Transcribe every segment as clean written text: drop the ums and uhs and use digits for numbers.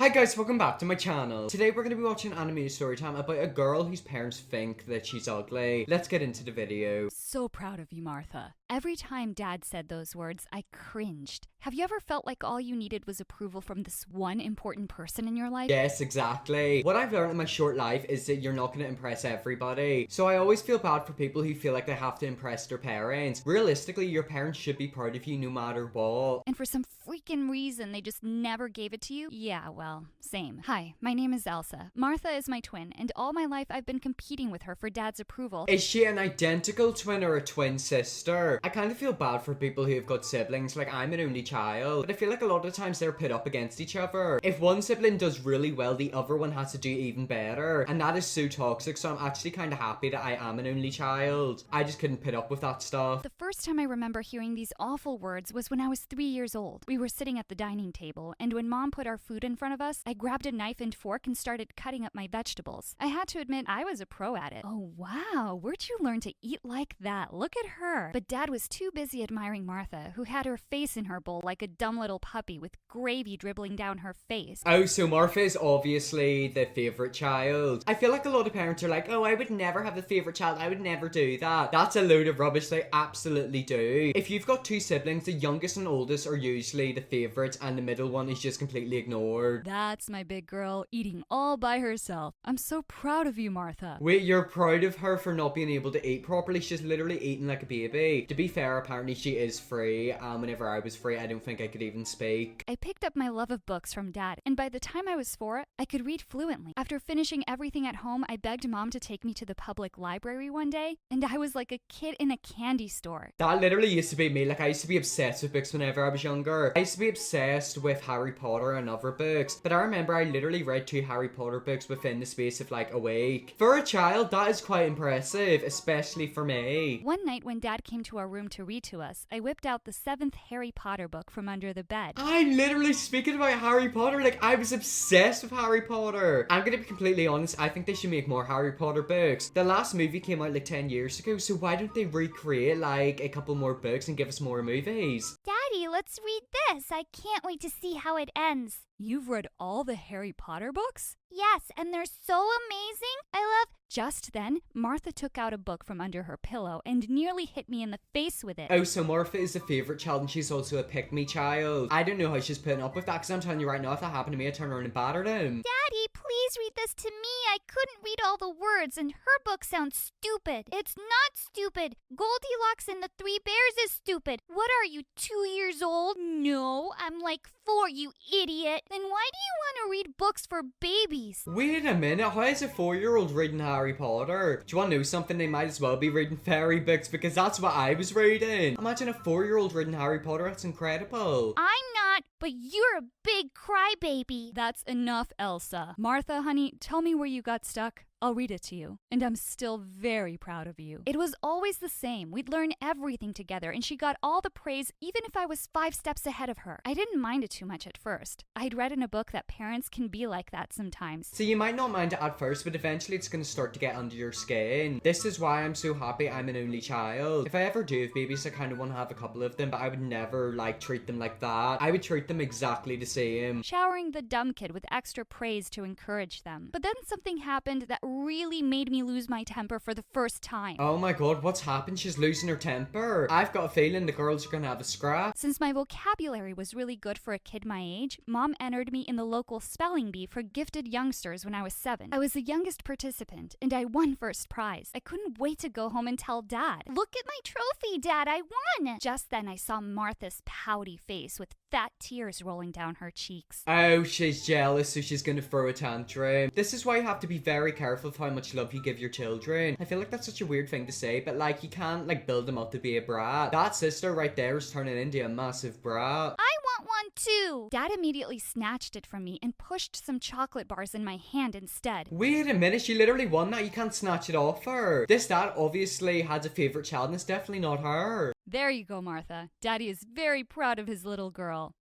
Hi guys, welcome back to my channel. Today we're going to be watching an animated story time about a girl whose parents think that she's ugly. Let's get into the video. So proud of you, Martha. Every time Dad said those words, I cringed. Have you ever felt like all you needed was approval from this one important person in your life? Yes, exactly. What I've learned in my short life is that you're not going to impress everybody. So I always feel bad for people who feel like they have to impress their parents. Realistically, your parents should be proud of you no matter what. And for some freaking reason, they just never gave it to you? Yeah, well, same. Hi, my name is Elsa. Martha is my twin, and all my life I've been competing with her for Dad's approval. Is she an identical twin or a twin sister? I kind of feel bad for people who have got siblings, like I'm an only child, but I feel like a lot of times they're put up against each other. If one sibling does really well, the other one has to do even better, and that is so toxic, so I'm actually kind of happy that I am an only child. I just couldn't put up with that stuff. The first time I remember hearing these awful words was when I was 3 years old. We were sitting at the dining table, and when Mom put our food in front of us, I grabbed a knife and fork and started cutting up my vegetables. I had to admit, I was a pro at it. Oh wow, where'd you learn to eat like that? Look at her. But Dad was too busy admiring Martha, who had her face in her bowl like a dumb little puppy with gravy dribbling down her face. Oh, so Martha is obviously the favorite child. I feel like a lot of parents are like, oh, I would never have a favorite child. I would never do that. That's a load of rubbish. They absolutely do. If you've got two siblings, the youngest and oldest are usually the favorites, and the middle one is just completely ignored. That's my big girl, eating all by herself. I'm so proud of you, Martha. Wait, you're proud of her for not being able to eat properly? She's literally eating like a baby. To be fair, apparently she is free. Whenever I was free, I don't think I could even speak. I picked up my love of books from Dad, and by the time I was 4, I could read fluently. After finishing everything at home, I begged Mom to take me to the public library one day, and I was like a kid in a candy store. That literally used to be me. Like, I used to be obsessed with books whenever I was younger. I used to be obsessed with Harry Potter and other books, but I remember I literally read 2 Harry Potter books within the space of like a week. For a child, that is quite impressive, especially for me. One night when Dad came to our room to read to us, I whipped out the 7th Harry Potter book from under the bed. I'm literally speaking about Harry Potter. Like, I was obsessed with Harry Potter. I'm gonna be completely honest, I think they should make more Harry Potter books. The last movie came out like 10 years ago, so why don't they recreate like a couple more books and give us more movies? Daddy, let's read this. I can't wait to see how it ends. You've read all the Harry Potter books? Yes, and they're so amazing. I love. Just then, Martha took out a book from under her pillow and nearly hit me in the face with it. Oh, so Martha is the favorite child and she's also a pick-me child. I don't know how she's putting up with that, because I'm telling you right now, if that happened to me, I'd turn around and batter them. Daddy, please read this to me. I couldn't read all the words, and her book sounds stupid. It's not stupid. Goldilocks and the Three Bears is stupid. What are you, 2 years old? No, I'm like 4, you idiot. Then why do you want to read books for babies? Wait a minute, how is a 4-year-old reading Harry Potter? Do you want to know something? They might as well be reading fairy books, because that's what I was reading. Imagine a 4-year-old reading Harry Potter, that's incredible. I'm not, but you're a big crybaby. That's enough, Elsa. Martha, honey, tell me where you got stuck. I'll read it to you. And I'm still very proud of you. It was always the same. We'd learn everything together, and she got all the praise even if I was 5 steps ahead of her. I didn't mind it too much at first. I'd read in a book that parents can be like that sometimes. So you might not mind it at first, but eventually it's going to start to get under your skin. This is why I'm so happy I'm an only child. If I ever do have babies, I kind of want to have a couple of them, but I would never like treat them like that. I would treat them exactly the same. Showering the dumb kid with extra praise to encourage them. But then something happened that really made me lose my temper for the first time. Oh my god, what's happened? She's losing her temper. I've got a feeling the girls are gonna have a scrap. Since my vocabulary was really good for a kid my age, Mom entered me in the local spelling bee for gifted youngsters when I was 7. I was the youngest participant, and I won first prize. I couldn't wait to go home and tell Dad. Look at my trophy, Dad. I won. Just then I saw Martha's pouty face with fat tears rolling down her cheeks. Oh, she's jealous, so she's gonna throw a tantrum. This is why you have to be very careful of how much love you give your children. I feel like that's such a weird thing to say, but like, you can't like build them up to be a brat. That sister right there is turning into a massive brat. I want one too. Dad immediately snatched it from me and pushed some chocolate bars in my hand instead. Wait a minute, she literally won that. You can't snatch it off her. This dad obviously has a favorite child, and it's definitely not her. There you go, Martha. Daddy is very proud of his little girl.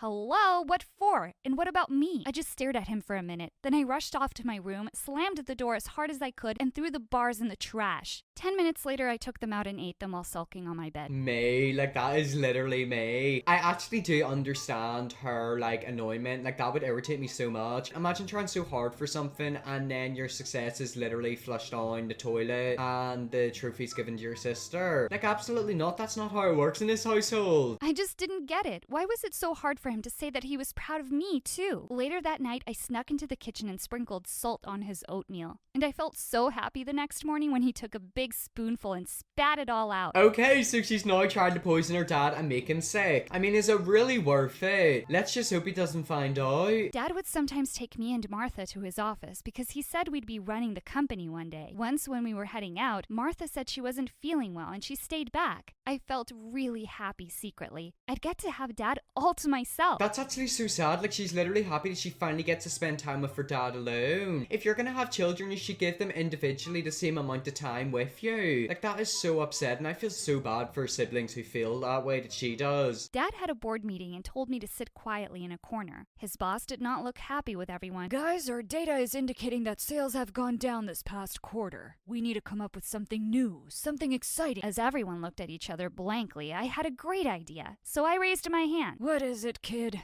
Hello? What for? And what about me? I just stared at him for a minute. Then I rushed off to my room, slammed the door as hard as I could, and threw the bars in the trash. 10 minutes later, I took them out and ate them while sulking on my bed. Me, like that is literally me. I actually do understand her like annoyment. Like that would irritate me so much. Imagine trying so hard for something and then your success is literally flushed down the toilet and the trophy's given to your sister. Like absolutely not. That's not how it works in this household. I just didn't get it. Why was it so hard for him to say that he was proud of me, too? Later that night, I snuck into the kitchen and sprinkled salt on his oatmeal. And I felt so happy the next morning when he took a big spoonful and spat it all out. Okay, so she's now trying to poison her dad and make him sick. I mean, is it really worth it? Let's just hope he doesn't find out. Dad would sometimes take me and Martha to his office because he said we'd be running the company one day. Once when we were heading out, Martha said she wasn't feeling well and she stayed back. I felt really happy secretly. I'd get to have Dad all to myself. That's actually so sad. Like she's literally happy that she finally gets to spend time with her dad alone. If you're gonna have children, you should give them individually the same amount of time with you. Like that is so upsetting. I feel so bad for siblings who feel that way that she does. Dad had a board meeting and told me to sit quietly in a corner. His boss did not look happy with everyone. Guys, our data is indicating that sales have gone down this past quarter. We need to come up with something new, something exciting. As everyone looked at each other blankly, I had a great idea, so I raised my hand. What is it, kid?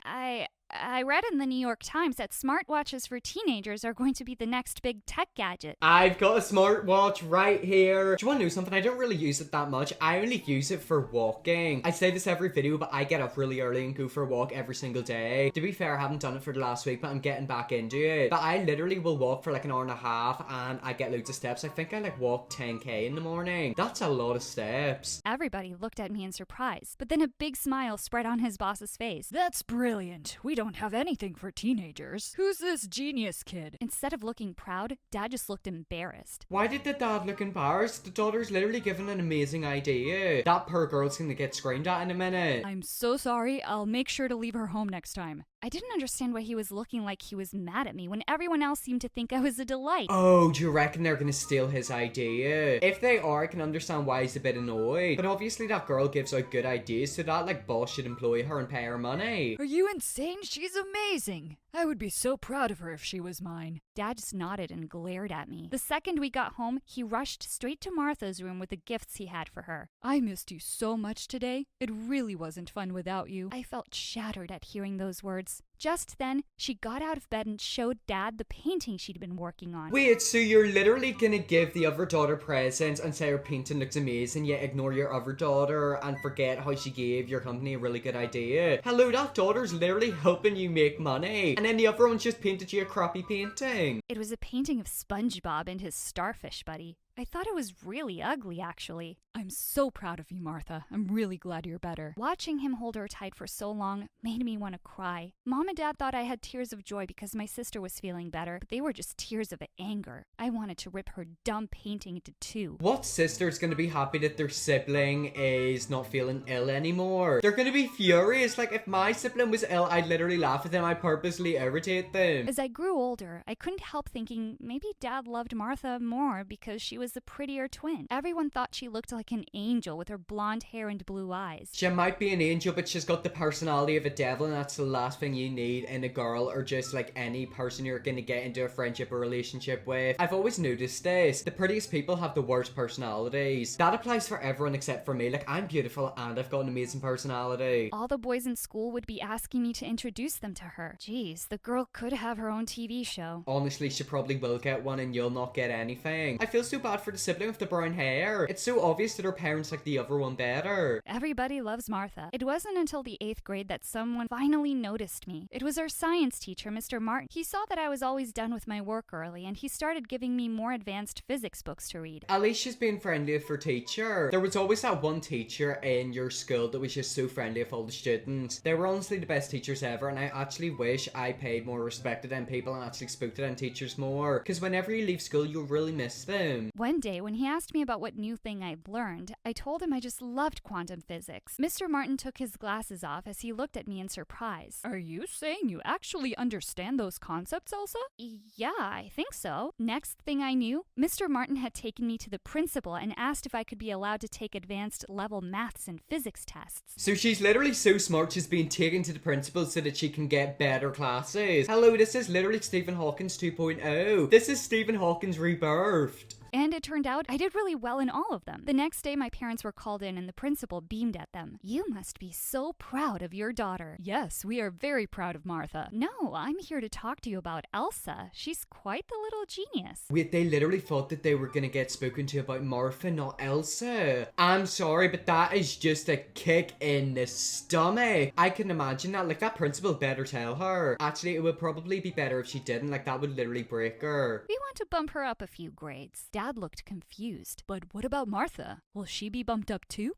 I read in the New York Times that smartwatches for teenagers are going to be the next big tech gadget. I've got a smartwatch right here. Do you want to know something? I don't really use it that much. I only use it for walking. I say this every video, but I get up really early and go for a walk every single day. To be fair, I haven't done it for the last week, but I'm getting back into it. But I literally will walk for like an hour and a half and I get loads of steps. I think I like walk 10k in the morning. That's a lot of steps. Everybody looked at me in surprise, but then a big smile spread on his boss's face. That's brilliant. We don't have anything for teenagers. Who's this genius kid? Instead of looking proud, Dad just looked embarrassed. Why did the dad look embarrassed? The daughter's literally given an amazing idea. That poor girl's gonna get screamed at in a minute. I'm so sorry. I'll make sure to leave her home next time. I didn't understand why he was looking like he was mad at me when everyone else seemed to think I was a delight. Oh, do you reckon they're gonna steal his idea? If they are, I can understand why he's a bit annoyed. But obviously that girl gives out good ideas, so that like boss should employ her and pay her money. Are you insane? She's amazing. I would be so proud of her if she was mine. Dad just nodded and glared at me. The second we got home, he rushed straight to Martha's room with the gifts he had for her. I missed you so much today. It really wasn't fun without you. I felt shattered at hearing those words. Just then, she got out of bed and showed Dad the painting she'd been working on. Wait, so you're literally gonna give the other daughter presents and say her painting looks amazing, yet ignore your other daughter and forget how she gave your company a really good idea? Hello, that daughter's literally helping you make money, and then the other one just painted you a crappy painting. It was a painting of SpongeBob and his starfish buddy. I thought it was really ugly, actually. I'm so proud of you, Martha. I'm really glad you're better. Watching him hold her tight for so long made me want to cry. Mom and Dad thought I had tears of joy because my sister was feeling better, but they were just tears of anger. I wanted to rip her dumb painting into two. What sister's gonna be happy that their sibling is not feeling ill anymore? They're gonna be furious. Like, if my sibling was ill, I'd literally laugh at them. I'd purposely irritate them. As I grew older, I couldn't help thinking maybe Dad loved Martha more because she was the prettier twin. Everyone thought she looked like an angel with her blonde hair and blue eyes. She might be an angel, but she's got the personality of a devil, and that's the last thing you need in a girl or just like any person you're gonna get into a friendship or relationship with. I've always noticed this. The prettiest people have the worst personalities. That applies for everyone except for me. Like, I'm beautiful and I've got an amazing personality. All the boys in school would be asking me to introduce them to her. Jeez, the girl could have her own TV show. Honestly, she probably will get one and you'll not get anything. I feel so bad for the sibling with the brown hair. It's so obvious that her parents like the other one better. Everybody loves Martha. It wasn't until the 8th grade that someone finally noticed me. It was our science teacher, Mr. Martin. He saw that I was always done with my work early, and he started giving me more advanced physics books to read. At least she's being friendly with her teacher. There was always that one teacher in your school that was just so friendly with all the students. They were honestly the best teachers ever, and I actually wish I paid more respect to them people and actually spoke to them teachers more. Because whenever you leave school, you'll really miss them. One day, when he asked me about what new thing I'd learned, I told him I just loved quantum physics. Mr. Martin took his glasses off as he looked at me in surprise. Are you saying you actually understand those concepts, Elsa? Yeah, I think so. Next thing I knew, Mr. Martin had taken me to the principal and asked if I could be allowed to take advanced level maths and physics tests. So she's literally so smart she's being taken to the principal so that she can get better classes. Hello, this is literally Stephen Hawking's 2.0. This is Stephen Hawking's rebirthed. And it turned out I did really well in all of them. The next day, my parents were called in and the principal beamed at them. You must be so proud of your daughter. Yes, we are very proud of Martha. No, I'm here to talk to you about Elsa. She's quite the little genius. Wait, they literally thought that they were gonna get spoken to about Martha, not Elsa. I'm sorry, but that is just a kick in the stomach. I can imagine that. Like, that principal better tell her. Actually, it would probably be better if she didn't. Like, that would literally break her. We want to bump her up a few grades. Dad looked confused. But what about Martha? Will she be bumped up too?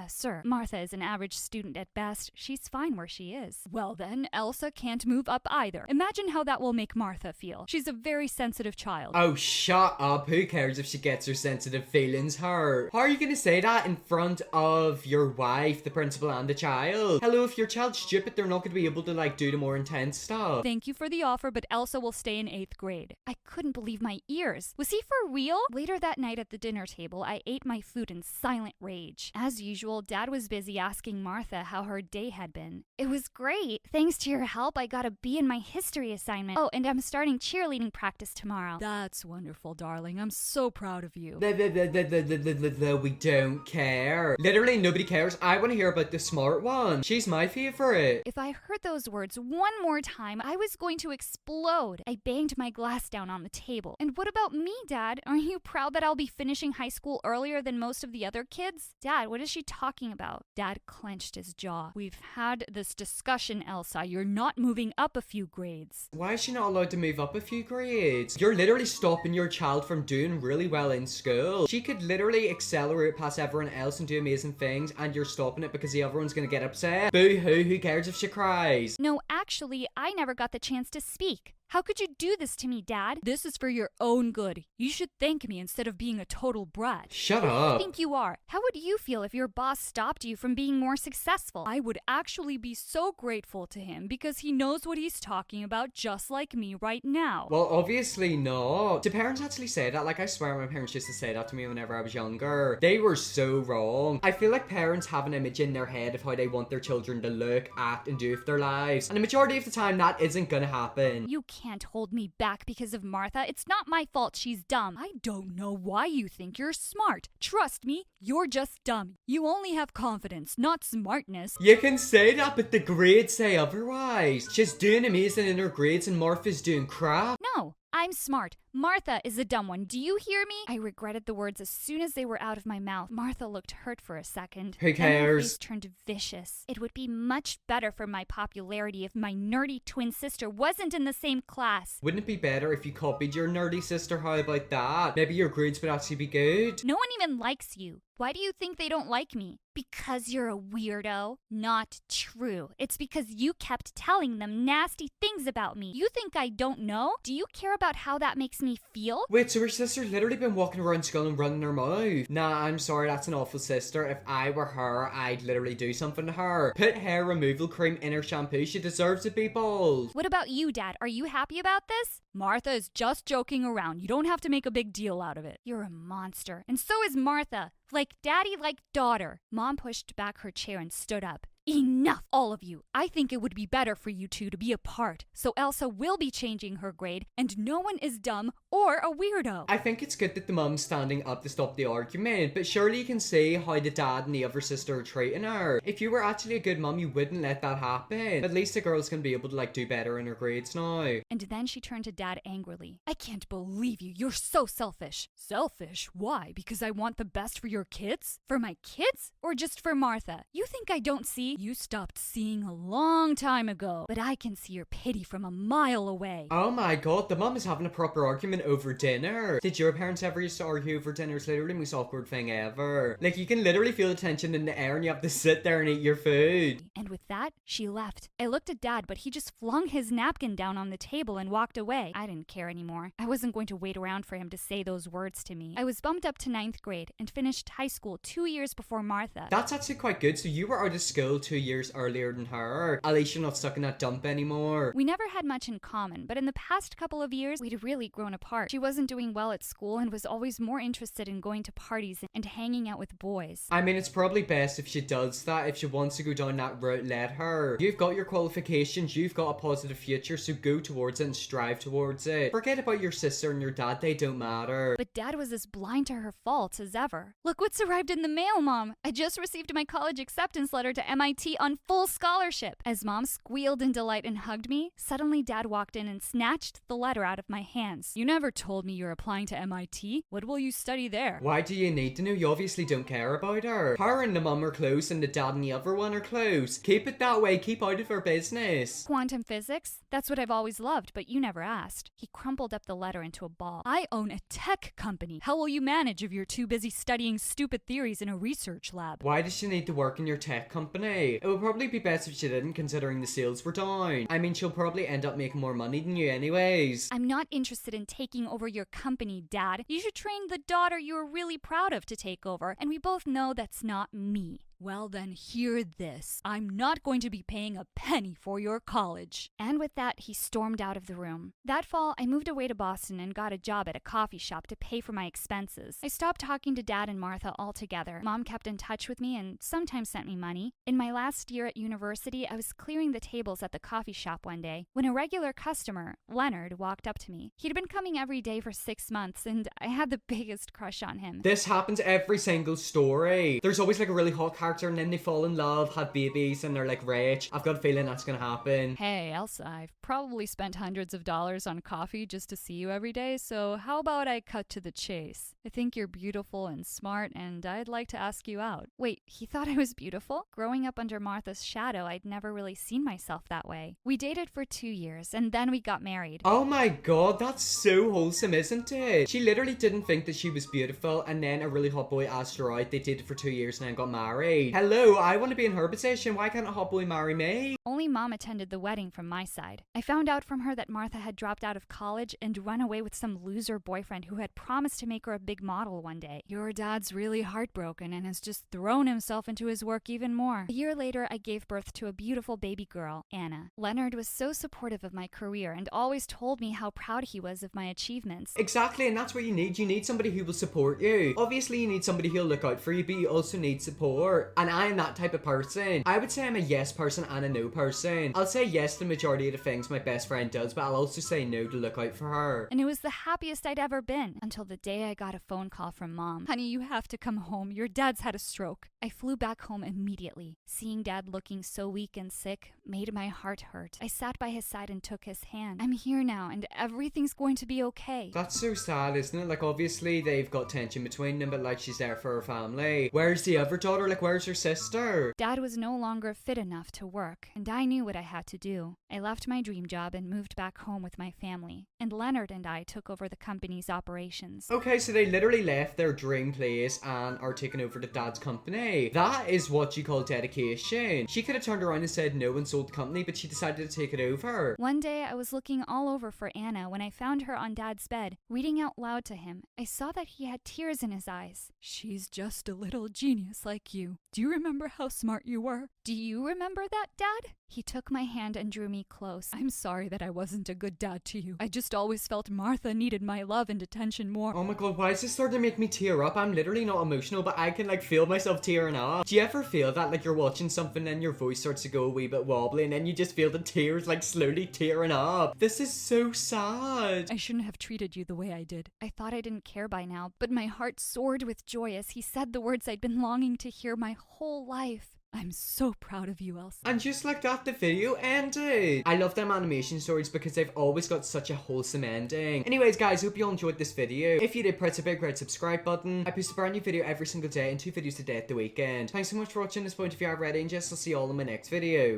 Sir, Martha is an average student at best. She's fine where she is. Well then, Elsa can't move up either. Imagine how that will make Martha feel. She's a very sensitive child. Oh, shut up. Who cares if she gets her sensitive feelings hurt? How are you gonna say that in front of your wife, the principal, and the child? Hello, if your child's stupid, they're not gonna be able to, like, do the more intense stuff. Thank you for the offer, but Elsa will stay in 8th grade. I couldn't believe my ears. Was he for real? Later that night at the dinner table, I ate my food in silent rage. As usual, Dad was busy asking Martha how her day had been. It was great. Thanks to your help, I got a B in my history assignment. Oh, and I'm starting cheerleading practice tomorrow. That's wonderful, darling. I'm so proud of you. We don't care. Literally, nobody cares. I want to hear about the smart one. She's my favorite. If I heard those words one more time, I was going to explode. I banged my glass down on the table. And what about me, Dad? Aren't you proud that I'll be finishing high school earlier than most of the other kids? Dad, what is she talking about? Dad clenched his jaw. We've had this discussion, Elsa. You're not moving up a few grades. Why is she not allowed to move up a few grades? You're literally stopping your child from doing really well in school. She could literally accelerate past everyone else and do amazing things, and you're stopping it because the other one's gonna get upset. Boo-hoo, who cares if she cries? No, actually, I never got the chance to speak. How could you do this to me, Dad? This is for your own good. You should thank me instead of being a total brat. Shut Who do you up. think you are? How would you feel if your boss stopped you from being more successful? I would actually be so grateful to him because he knows what he's talking about just like me right now. Well, obviously not. Do parents actually say that? Like, I swear my parents used to say that to me whenever I was younger. They were so wrong. I feel like parents have an image in their head of how they want their children to look, act, and do with their lives. And the majority of the time, that isn't gonna happen. You can't hold me back because of Martha. It's not my fault she's dumb. I don't know why you think you're smart. Trust me, you're just dumb. You only have confidence, not smartness. You can say that, but the grades say otherwise. She's doing amazing in her grades and Martha's doing crap. No, I'm smart. Martha is the dumb one. Do you hear me? I regretted the words as soon as they were out of my mouth. Martha looked hurt for a second. Who Then her cares? face turned vicious. It would be much better for my popularity if my nerdy twin sister wasn't in the same class. Wouldn't it be better if you copied your nerdy sister? How about that? Maybe your grades would actually be good. No one even likes you. Why do you think they don't like me? Because you're a weirdo? Not true. It's because you kept telling them nasty things about me. You think I don't know? Do you care about how that makes me feel? Wait, so her sister's literally been walking around school and running her mouth? Nah, I'm sorry, that's an awful sister. If I were her, I'd literally do something to her. Put hair removal cream in her shampoo. She deserves to be bald. What about you, Dad? Are you happy about this? Martha is just joking around. You don't have to make a big deal out of it. You're a monster. And so is Martha. Like daddy, like daughter. Mom pushed back her chair and stood up. Enough, all of you. I think it would be better for you two to be apart, so Elsa will be changing her grade, and no one is dumb or a weirdo. I think it's good that the mum's standing up to stop the argument, but surely you can see how the dad and the other sister are treating her. If you were actually a good mum, you wouldn't let that happen. At least the girl's gonna be able to, like, do better in her grades now. And then she turned to Dad angrily. I can't believe you. You're so selfish. Selfish? Why? Because I want the best for your kids? For my kids? Or just for Martha? You think I don't see? you stopped seeing a long time ago, but I can see your pity from a mile away. Oh my god, the mum is having a proper argument over dinner. Did your parents ever used to argue over dinner? It's literally the most awkward thing ever. Like, you can literally feel the tension in the air and you have to sit there and eat your food. And with that, she left. I looked at Dad, but he just flung his napkin down on the table and walked away. I didn't care anymore. I wasn't going to wait around for him to say those words to me. I was bumped up to 9th grade and finished high school 2 years before Martha. That's actually quite good. So you were out of school 2 years earlier than her. At least you're not stuck in that dump anymore. We never had much in common, but in the past couple of years, we'd really grown apart. She wasn't doing well at school and was always more interested in going to parties and hanging out with boys. I mean, it's probably best if she does that. If she wants to go down that route, let her. You've got your qualifications, you've got a positive future, so go towards it and strive towards it. Forget about your sister and your dad, they don't matter. But Dad was as blind to her faults as ever. Look what's arrived in the mail, Mom! I just received my college acceptance letter to MIT on full scholarship. As Mom squealed in delight and hugged me, suddenly Dad walked in and snatched the letter out of my hands. You never told me you're applying to MIT. What will you study there? Why do you need to know? You obviously don't care about her. Her and the mum are close and the dad and the other one are close. Keep it that way, keep out of her business. Quantum physics? That's what I've always loved, but you never asked. He crumpled up the letter into a ball. I own a tech company. How will you manage if you're too busy studying stupid theories in a research lab? Why does she need to work in your tech company? It would probably be best if she didn't, considering the sales were down. I mean, she'll probably end up making more money than you anyways. I'm not interested in taking over your company, Dad. You should train the daughter you're really proud of to take over, and we both know that's not me. Well then, hear this. I'm not going to be paying a penny for your college. And with that, he stormed out of the room. That fall, I moved away to Boston and got a job at a coffee shop to pay for my expenses. I stopped talking to Dad and Martha altogether. Mom kept in touch with me and sometimes sent me money. In my last year at university, I was clearing the tables at the coffee shop one day when a regular customer, Leonard, walked up to me. He'd been coming every day for 6 months and I had the biggest crush on him. This happens every single story. There's always like a really hot character and then they fall in love, had babies, and they're like rich. I've got a feeling that's gonna happen. Hey, Elsa, I've probably spent hundreds of dollars on coffee just to see you every day, so how about I cut to the chase? I think you're beautiful and smart, and I'd like to ask you out. Wait, he thought I was beautiful? Growing up under Martha's shadow, I'd never really seen myself that way. We dated for 2 years, and then we got married. Oh my god, that's so wholesome, isn't it? She literally didn't think that she was beautiful, and then a really hot boy asked her out. They dated for 2 years and then got married. Hello, I want to be in her position. Why can't a hot boy marry me? Only Mom attended the wedding from my side. I found out from her that Martha had dropped out of college and run away with some loser boyfriend who had promised to make her a big model one day. Your dad's really heartbroken and has just thrown himself into his work even more. A year later, I gave birth to a beautiful baby girl, Anna. Leonard was so supportive of my career and always told me how proud he was of my achievements. Exactly, and that's what you need. You need somebody who will support you. Obviously, you need somebody who'll look out for you, but you also need support. And I am that type of person. I would say I'm a yes person and a no person. I'll say yes to the majority of the things my best friend does, but I'll also say no to look out for her. And it was the happiest I'd ever been until the day I got a phone call from Mom. Honey, you have to come home. Your dad's had a stroke. I flew back home immediately. Seeing Dad looking so weak and sick made my heart hurt. I sat by his side and took his hand. I'm here now and everything's going to be okay. That's so sad, isn't it? Like, obviously they've got tension between them, but like, she's there for her family. Where's the other daughter? Like, where's her sister? Dad was no longer fit enough to work, and I knew what I had to do. I left my dream job and moved back home with my family, and Leonard and I took over the company's operations. Okay, so they literally left their dream place and are taking over the dad's company. That is what you call dedication. She could have turned around and said no and sold the company, but she decided to take it over. One day, I was looking all over for Anna when I found her on Dad's bed, reading out loud to him. I saw that he had tears in his eyes. She's just a little genius like you. Do you remember how smart you were? Do you remember that, Dad? He took my hand and drew me close. I'm sorry that I wasn't a good dad to you. I just always felt Martha needed my love and attention more. Oh my god, why is this starting to make me tear up? I'm literally not emotional, but I can like feel myself tearing up. Do you ever feel that like you're watching something and your voice starts to go a wee bit wobbly and then you just feel the tears like slowly tearing up? This is so sad. I shouldn't have treated you the way I did. I thought I didn't care by now, but my heart soared with joy as he said the words I'd been longing to hear my whole life. I'm so proud of you, Elsa. And just like that, the video ended. I love them animation stories because they've always got such a wholesome ending. Anyways, guys, hope you all enjoyed this video. If you did, press a big red subscribe button. I post a brand new video every single day and 2 videos a day at the weekend. Thanks so much for watching this point if you are ready, and just I'll see you all in my next video.